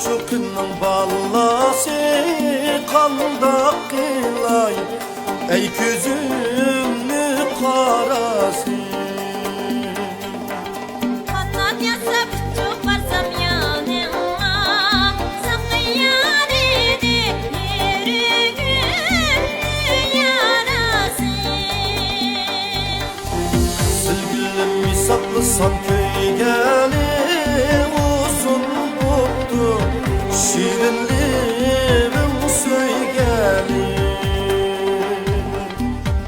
Karşıkının ballası kanda kılay, ey gözümlü karası. Kanat yasap çok varsam yanıma, saklayar idi yüreğimli yarası. Silgilim misaplısan köygeli, uzun boptu şirinliğim söygeli.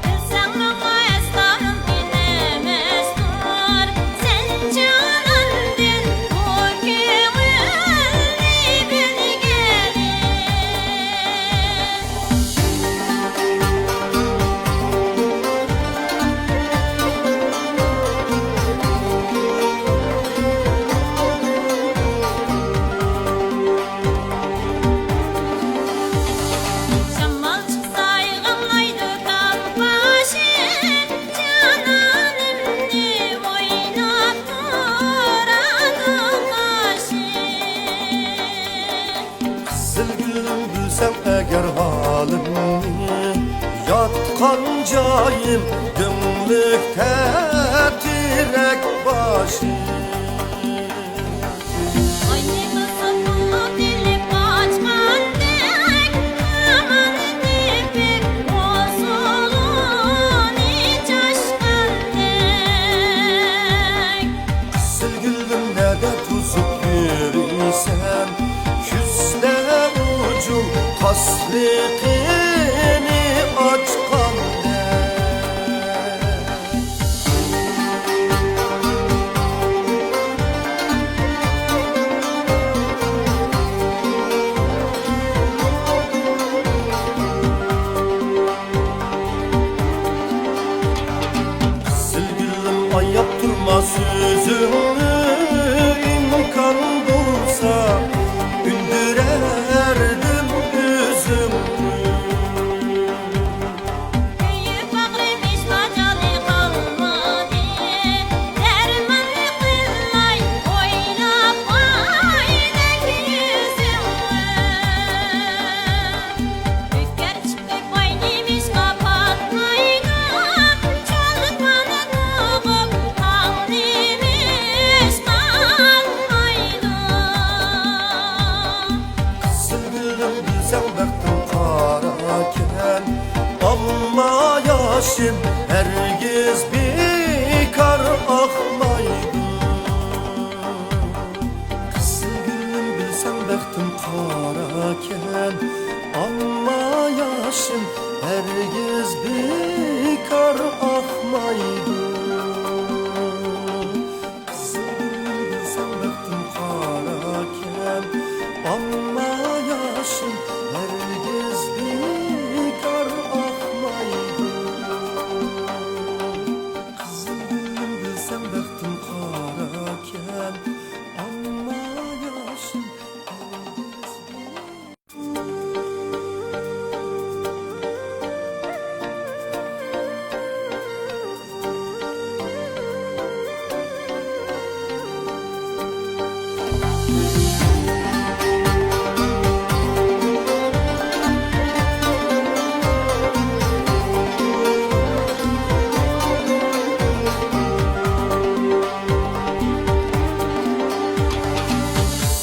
Bilsem ama esnarım bilemezdir, sen canandın bu gönlü bilgeli. Şammal çıksa yığılaydı dal başı, cananımni oynat duradı başı. Silgilim bilsem eğer halimi, yatkan cayım gümlükte direk başı. Aynı kızın bunu dilip açmandık, aman dipik bozulun hiç aşkındık. Silgilim ne de tuzup yürüysen, küsle ucum taslikini açkan de. Silgilim ayap durma sözümü, imkan bulsa ündürerdim üzümü. Büyük bağrım hiç macalı kalmadı, dermanlı kıllay oynap aynak yüzümü. Bükker çıkıp aynıymış kapatmaydı, çalıkmanı doğup ağlıymış kalmaydı. Silgilim bilsem baktım karaken, amma yaşım herkes bekar akmaydı. Silgilim bilsem baktım karaken, amma yaşım herkes bekar akmaydı. Silgilim bilsem baktım karaken, amma yaşım herkes bekar akmaydı. Silgilim bilsem baktım karaken, amma yaşım herkes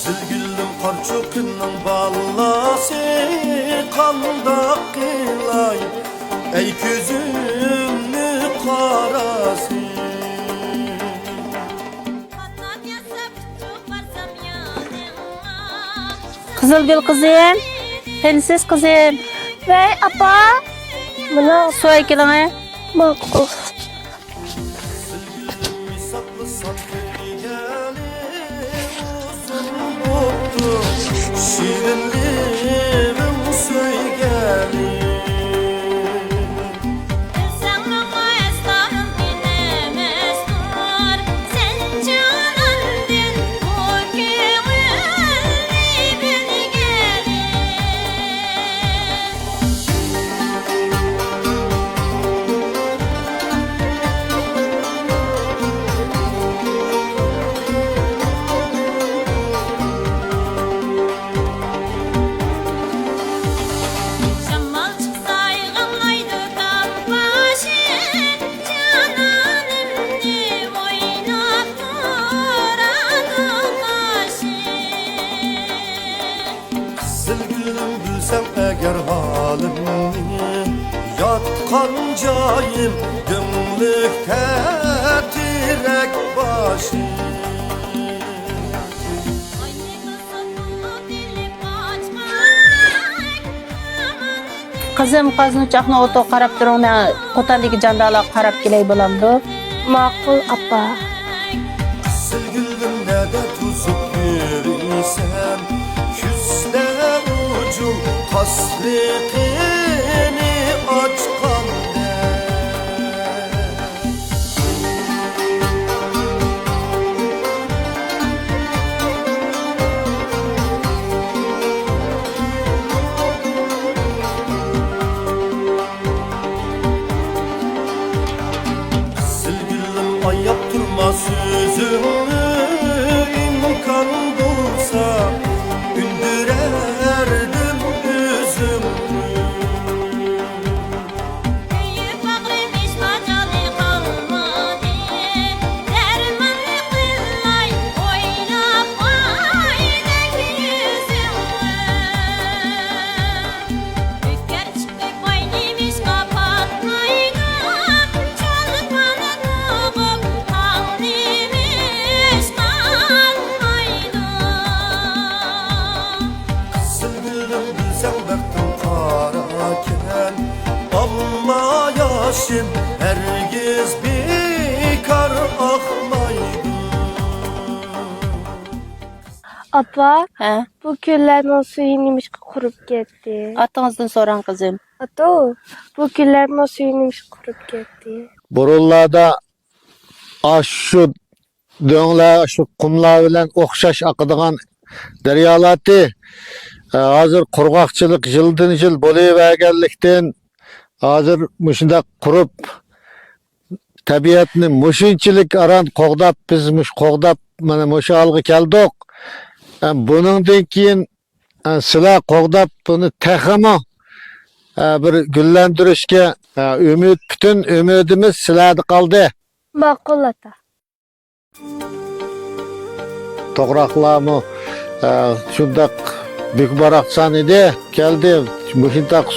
Silgilim karşıkının ballası kanda kılay, ey gözümlü karası. Kanat yasap çok varsam yanıma, Kızılgül kızım, prenses kızım. Ve apa? Buna su ekleme. Makul. Silgilim misaplısan köygeli, uzun boptu şirinliğim söygeli. bilsem ama esnarım bilemezdir, sen canandın bu gönlü bilgeli. kancayım Dümlükte direk başı Aynı kızımla dili kaçmak Kızım qazın uçaqni oto qarab turing, men qo'tandagi jandala qarab kelay bo'lamdi. Ma'qul, apa. Silgildim nede tuzup yürüysem Küsle ucum taslikini açkan Silgildim ayap durma sözümü imkan bulsa Ündürerdim üzümü Büyük bağrım hiç macalı kalmadı Dermanlı kıllay oynap aynen yüzümü Ükker çıkıp boynuymuş kapatmaydı Çalıkmanı tuğup ağlıymış kalmaydı Silgildim bilsem bəxtim qaraken Alma yaşım hergiz bekar akmaydı Apa, Ha? bu güllerin suyuymuş kurup gitti. Atыңызdan so'rang qizim. Ata, bu güllerin suyuymuş kurup gitti. Burunlarda şu döngler, şu kumlar bilen okşaş akıdığan deryalatı hazır kurgakçılık yıldan yıl boluvergenlikten hazır muşunda kurup tabiatını muşunçilik aran qoğdap biz muş qoğdap mana muşu algı keldik. Bunundan keyin sizlar qoğdap bunu teximi bir güllendirishga ümit bütün ümidimiz sizlarda qoldi. Ma'qul ata. To'g'raqlarmi shundoq bukbaraqsan edi keldi shundoq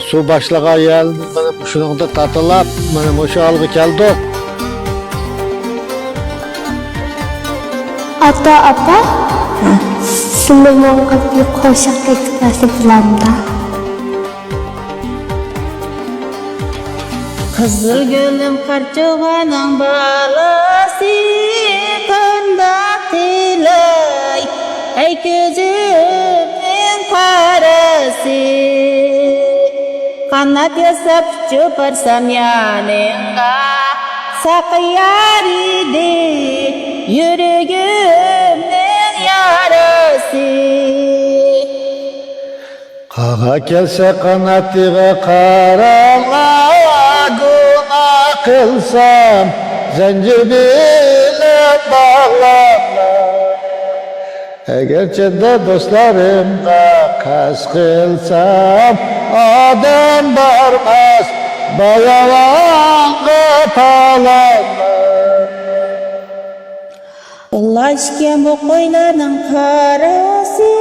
suv boshlagan yer mana shuningda tatilab mana o'sha olg'a keldik. Ata, apa? Şimdi muhakkak bir koşak ekstrası planında. Qizil gulum qarchug'aning balasi qandoq tilay ey ko'zimning qarasi qanot yasab cho'parsam yoningga saqiyar edi yuragimning yarasi Qağa kelsa qanotiga qaranglar gunoh qilsam zanjir bilan bog'langlar agarchada do'stlarimga qasd qilsam odam bormas bayavonga palanglar Ulaşken bu qo'ylarning qarasi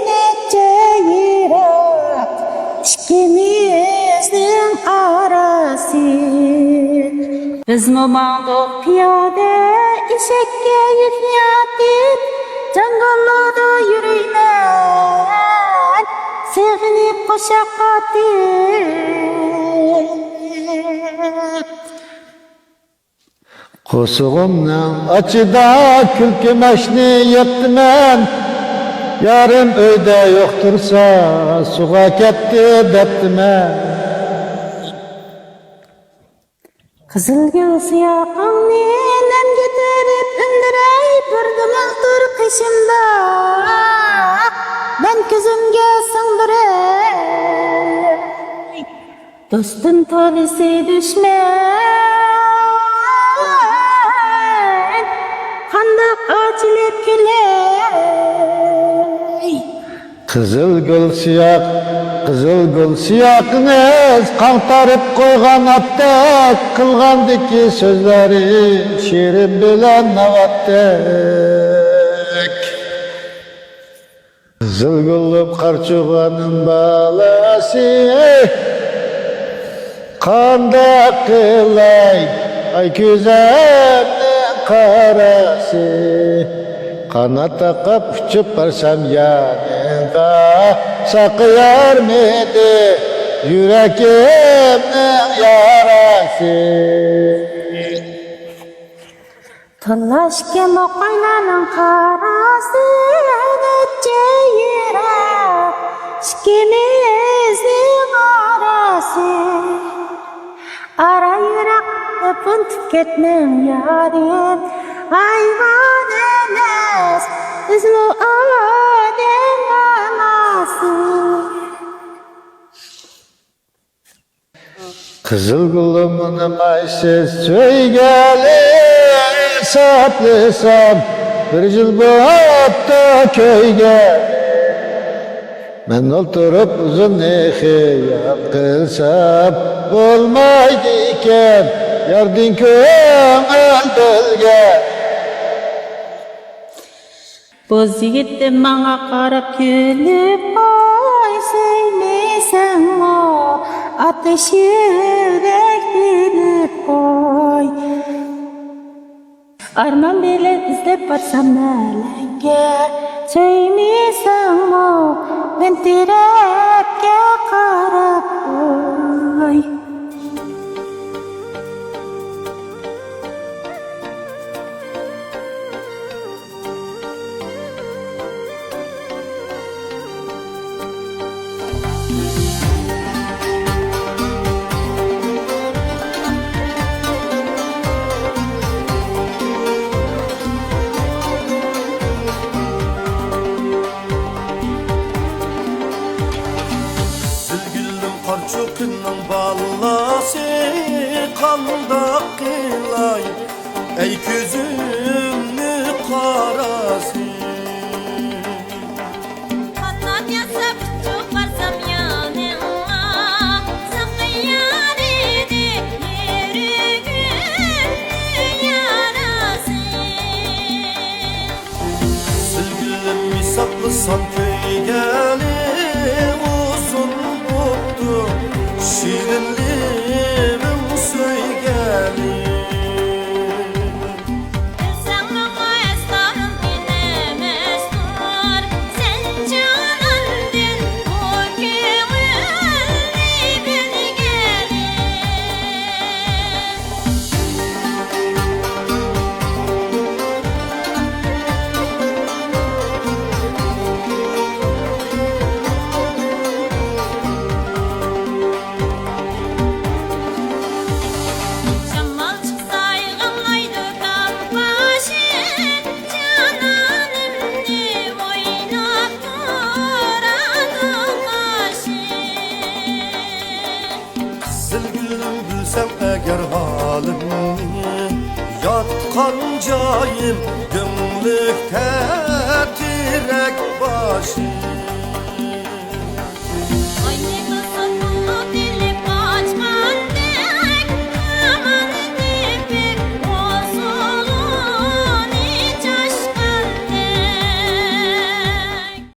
necha yiroq ikkimizning arasi biz mo'mandoq piyoda eshakka yuk yotib jangollarda yuraylar sevg'ilib qo'sha qotib Kusugumdan açıda külkümeşni yettimen Yarım öyde yoktursa suğa ketti deptimen Qizilgul siyoqingni nam getirib undiray birdimatur qishimda men ko'zimga singdiray do'stim tolisi dushman qandoq ochilib kulay Kızıl gül siyakınız Kantarıp koygan attek Kılgandaki sözleri Şirin bilen navattek Kızıl gülüm karçuğanın balası Qanday qilay ay ko'zimning qarasi qanot taqib uchib barsam yaningda saqlayarmidi yurakimning yarasi Tanlaşken o kaynanın karası Netçe yürek İkimizin arası Ara yürek öpün tüketmem yarim Hayvan enes Üzlü adem anası Kızıl gülümün maysiz söygeli saplasam bir yıl bo'pti köyge men o'ltirib uzun xiyol qilsam bo'lmaydi ekan yording ko'ngil bilgan Boz yigittim bana qarab kulib Oy söylesem o ateş yürek bilip koy Arman bilen izlep barsam nelenge Söylesem o ben terapke qarab koy Qarchuqning ballasi qandoq qilay ey ko'zimni qarasi Qanot yasab uchuq barsam yaningga saqlayar edi yuragimning yarasi Sevgilim misaqlasam köygeli uzun bo'pti shirinligim söygeli Bilsang menga eslarım bilemezdir Sen canandin bu ko'ngilni bilgeli Şammal çıksa yığılaydı kalbaşın Cananımni oynap duradı kaşın Sevgilim bilsem eğer halimni yatqan joyim ko'nglikda tirak boshim